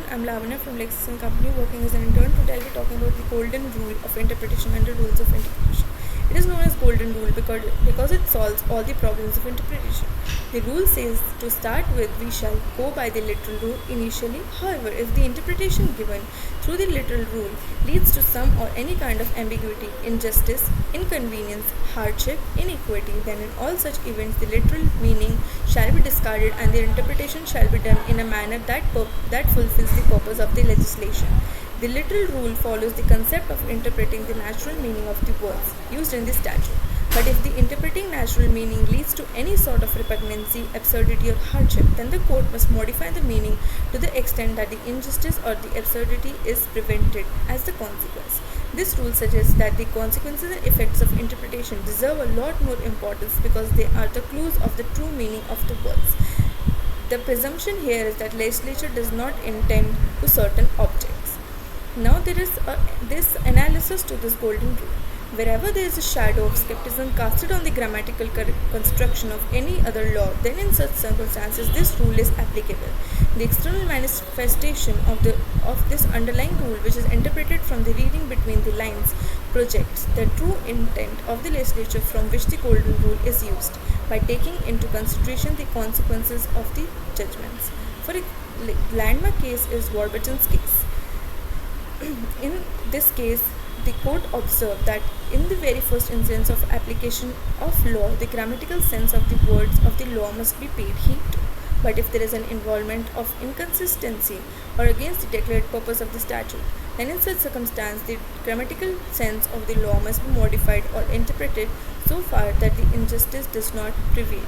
I'm Lavanya from Lexis & Company, working as an intern. Today I'll be talking about the golden rule of interpretation under rules of interpretation. It is known as golden rule because it solves all the problems of interpretation. The rule says to start with we shall go by the literal rule initially. However, if the interpretation given through the literal rule leads to some or any kind of ambiguity, injustice, inconvenience, hardship, inequity, then in all such events the literal meaning shall be discarded and the interpretation shall be done in a manner that fulfills the purpose of the legislation. The literal rule follows the concept of interpreting the natural meaning of the words used in the statute. But if the interpreting natural meaning leads to any sort of repugnancy, absurdity, or hardship, then the court must modify the meaning to the extent that the injustice or the absurdity is prevented as the consequence. This rule suggests that the consequences and effects of interpretation deserve a lot more importance because they are the clues of the true meaning of the words. The presumption here is that legislature does not intend to certain objects. Now there is this analysis to this golden rule. Wherever there is a shadow of skepticism casted on the grammatical construction of any other law, then in such circumstances this rule is applicable. The external manifestation of this underlying rule, which is interpreted from the reading between the lines, projects the true intent of the legislature from which the golden rule is used, by taking into consideration the consequences of the judgments. For a landmark case is Warburton's case. In this case, the court observed that in the very first instance of application of law, the grammatical sense of the words of the law must be paid heed to. But if there is an involvement of inconsistency or against the declared purpose of the statute, then in such circumstance the grammatical sense of the law must be modified or interpreted so far that the injustice does not prevail.